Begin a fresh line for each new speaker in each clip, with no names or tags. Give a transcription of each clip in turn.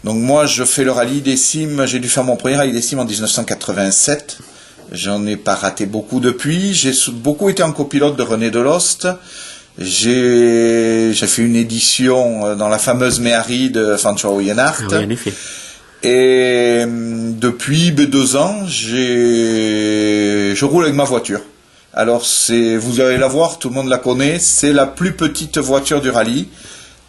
Donc moi, je fais le rallye des cimes. J'ai dû faire mon premier rallye des cimes en 1987. J'en ai pas raté beaucoup depuis. J'ai beaucoup été en copilote de René Delost. J'ai fait une édition dans la fameuse Méhari de François Ouyenhart.
Oui, en effet.
Et depuis 2 ans, je roule avec ma voiture. Alors vous allez la voir, tout le monde la connaît. C'est la plus petite voiture du rallye.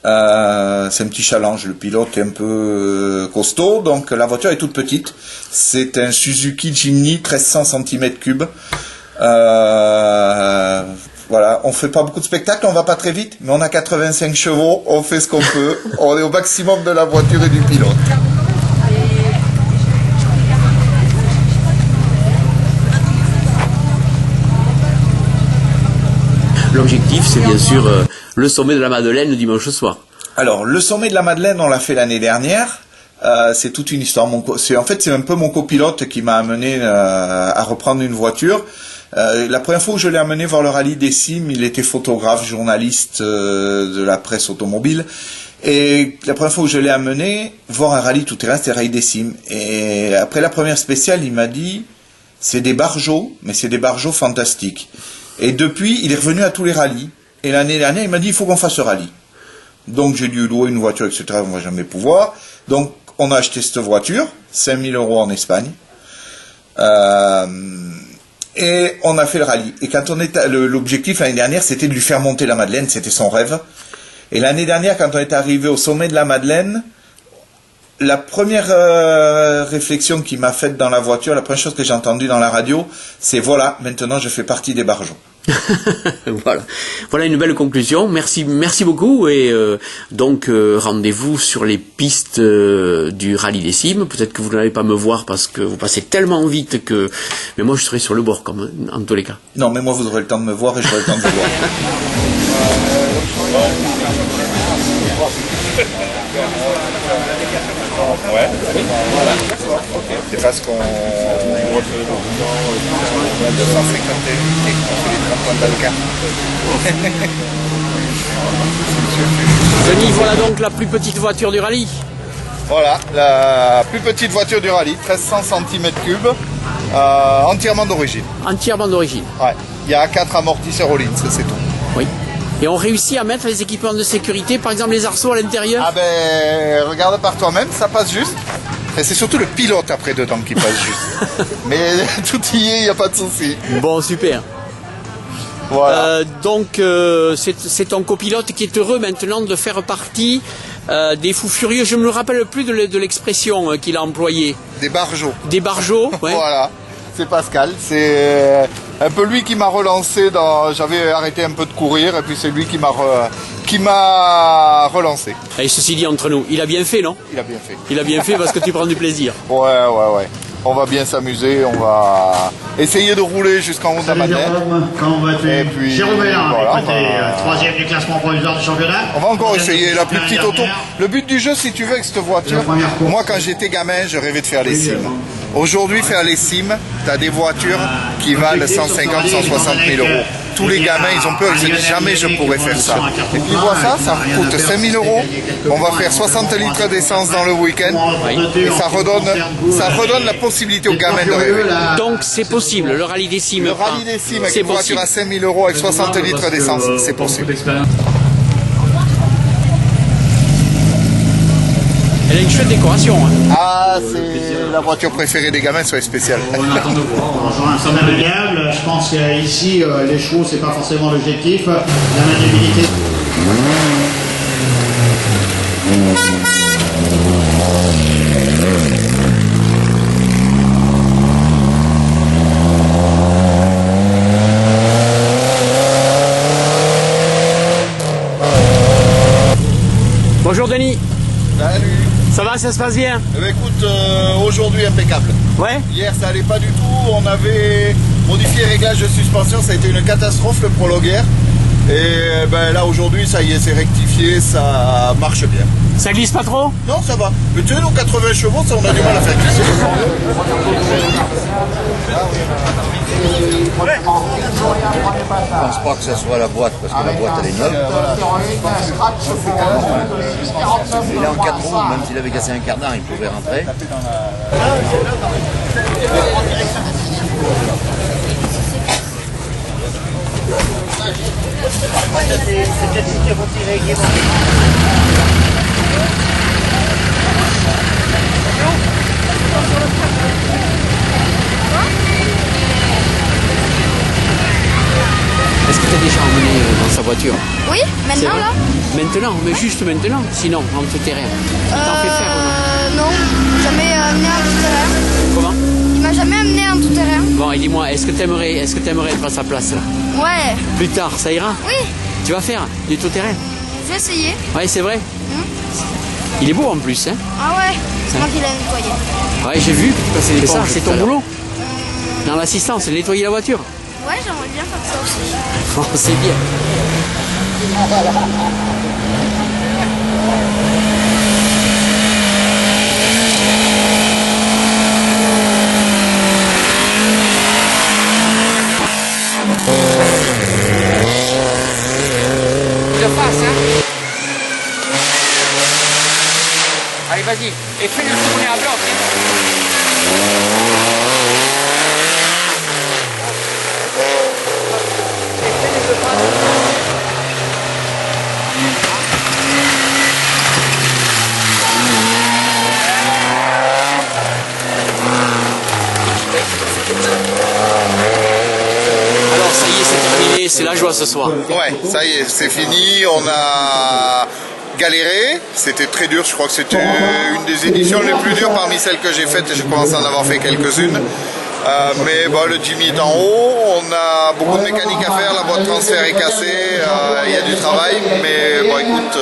C'est un petit challenge, le pilote est un peu costaud, donc la voiture est toute petite. C'est un Suzuki Jimny 1300 cm3. Voilà, on fait pas beaucoup de spectacles, on va pas très vite, mais on a 85 chevaux, on fait ce qu'on peut, on est au maximum de la voiture et du pilote.
L'objectif, c'est bien sûr le sommet de la Madeleine le dimanche soir.
Alors, le sommet de la Madeleine, on l'a fait l'année dernière. C'est toute une histoire. C'est un peu mon copilote qui m'a amené à reprendre une voiture. La première fois où je l'ai amené voir le rallye des cimes, il était photographe, journaliste de la presse automobile. Et la première fois où je l'ai amené voir un rallye tout-terrain, c'était le rallye des cimes. Et après la première spéciale, il m'a dit, c'est des barjots, mais c'est des barjots fantastiques. Et depuis, il est revenu à tous les rallyes. Et l'année dernière, il m'a dit, il faut qu'on fasse ce rallye. Donc, j'ai dû louer une voiture, etc. On va jamais pouvoir. Donc, on a acheté cette voiture, 5 000 € en Espagne. Et on a fait le rallye. Et quand l'objectif l'année dernière, c'était de lui faire monter la Madeleine. C'était son rêve. Et l'année dernière, quand on est arrivé au sommet de la Madeleine, la première réflexion qu'il m'a faite dans la voiture, la première chose que j'ai entendue dans la radio, c'est voilà, maintenant je fais partie des barjots.
Voilà une belle conclusion. Merci beaucoup. Et donc rendez-vous sur les pistes du rallye des cimes. Peut-être que vous n'allez pas me voir parce que vous passez tellement vite que. Mais moi, je serai sur le bord, comme en tous les cas.
Non, mais moi, vous aurez le temps de me voir et j'aurai le temps de vous voir. Ouais. Voilà. C'est parce qu'on refait le 250 unités qu'on fait les 30 points d'Alca.
Denis, voilà donc la plus petite voiture du rallye.
Voilà, la plus petite voiture du rallye, 1300 cm3, entièrement d'origine.
Entièrement d'origine.
Ouais. Il y a 4 amortisseurs Rollins, c'est tout.
Oui. Et on réussit à mettre les équipements de sécurité, par exemple les arceaux à l'intérieur?
Ah ben, regarde par toi-même, ça passe juste. Et c'est surtout le pilote après dedans qui passe juste. Mais tout y est, il n'y a pas de souci.
Bon, super.
Voilà.
Donc, c'est ton copilote qui est heureux maintenant de faire partie des fous furieux. Je ne me rappelle plus de l'expression qu'il a employée.
Des barjots.
Des barjots, ouais.
Voilà. C'est Pascal, c'est un peu lui qui m'a relancé j'avais arrêté un peu de courir et puis c'est lui qui m'a relancé.
Et ceci dit entre nous, il a bien fait, non?
Il a bien fait.
Il a bien fait parce que tu prends du plaisir.
Ouais. On va bien s'amuser, on va essayer de rouler jusqu'en haut de la Madeleine.
Comment vas-tu?
Et puis,
Jérôme est là,
voilà,
troisième du classement provisoire du championnat.
On va encore essayer la plus petite auto. Le but du jeu, si tu veux, avec cette voiture, moi quand j'étais gamin, je rêvais de faire les cimes. Aujourd'hui, faire les cimes, tu as des voitures qui valent 150, 160 000 €. Tous les gamins, ils ont peur, ils se disent jamais je pourrais faire ça. Et puis vois ça coûte 5 000 €. On va faire 60 litres d'essence dans le week-end. Et ça redonne la possibilité aux gamins de rêver.
Donc c'est possible, le rallye des cimes.
Le rallye des cimes avec une voiture à 5 000 € avec 60 litres d'essence, c'est possible.
Elle a une chouette décoration. Hein.
Ah, c'est la voiture préférée des gamins, soit spéciale.
On attend de voir. C'est navigable. Je pense qu'ici, les chevaux, c'est pas forcément l'objectif. La maniabilité.
Bonjour Denis.
Salut.
Ça va, ça se passe bien?
Eh bien, écoute, aujourd'hui impeccable.
Ouais.
Hier ça allait pas du tout, on avait modifié les réglages de suspension, ça a été une catastrophe le prologue hier. Et ben là aujourd'hui ça y est, c'est rectifié, ça marche bien.
Ça glisse pas trop?
Non, ça va. Mais tu sais, nos 80 chevaux, ça on a du mal à faire glisser.
Je pense pas que ce soit la boîte, parce que la boîte elle est neuve. Il est en 4 roues, même s'il avait cassé un quart d'heure, il pouvait rentrer.
Est-ce que tu as déjà emmené dans sa voiture?
Oui,
C'est
maintenant
vrai
là
Maintenant, mais juste maintenant. Sinon, en tout terrain. Il t'en fait faire ou non?
Non, jamais amené en tout terrain.
Comment?
Il m'a jamais amené en tout terrain.
Bon, et dis-moi, est-ce que t'aimerais être à sa place là?
Ouais,
Plus tard, ça ira?
oui,
Tu vas faire du tout terrain?
je vais essayer.
Ouais, c'est vrai. Il est beau en plus, hein?
Ah ouais, c'est moi qui l'ai nettoyé.
Ouais, j'ai vu. C'est ça, c'est ton boulot? Dans l'assistance, nettoyer la voiture?
Ouais, j'aimerais bien faire ça aussi.
Oh, c'est bien. De face, hein? Allez, vas-y. Et fais-le tourner à bloc. Alors ça y est, c'est terminé, c'est la joie ce soir.
Ouais, ça y est, c'est fini. On a galéré. C'était très dur. Je crois que c'était une des éditions les plus dures parmi celles que j'ai faites. Et je commence à en avoir fait quelques-unes. Mais bon, le Jimmy est en haut. On a beaucoup de mécanique à faire. La boîte de transfert est cassée. Il y a du travail. Mais bon, écoute,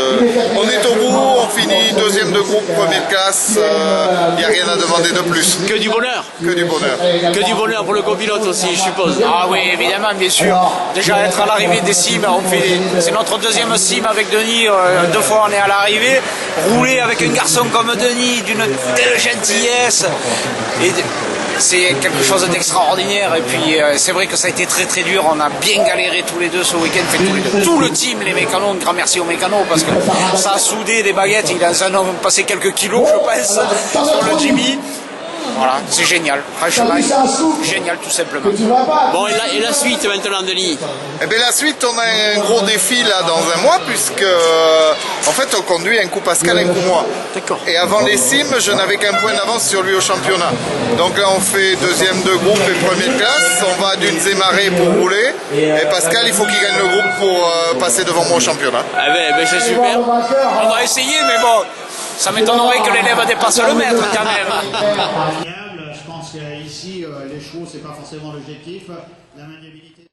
on est au bout. On finit deuxième de groupe, première classe. Il n'y a rien à demander de plus.
Que du bonheur.
Que du bonheur.
Que du bonheur pour le copilote aussi, je suppose.
Ah oui, évidemment, bien sûr. Déjà être à l'arrivée des cimes, c'est notre deuxième cime avec Denis. 2 fois on est à l'arrivée. Rouler avec un garçon comme Denis, d'une telle gentillesse. C'est quelque chose d'extraordinaire. Et puis c'est vrai que ça a été très très dur. On a bien galéré tous les deux ce week-end. Tout le team, les mécanos, un grand merci aux mécanos parce que ça a soudé des baguettes. Il en a passé quelques kilos, je pense, sur le Jimmy. Voilà, c'est génial. Franchement, génial tout simplement.
Bon, et la suite maintenant, Denis?
Eh bien, la suite, on a un gros défi là dans un mois, puisque en fait, on conduit un coup Pascal, un coup moi.
D'accord.
Et avant les cimes, je n'avais qu'un point d'avance sur lui au championnat. Donc là, on fait deuxième de groupe et première classe. On va d'une Zémarée pour rouler. Et Pascal, il faut qu'il gagne le groupe pour passer devant moi au championnat.
Ah ben c'est super.
On va essayer, mais bon, ça m'étonnerait que l'élève dépasse le maître quand même.
Je pense qu'ici, les chevaux, c'est pas forcément l'objectif. La maniabilité.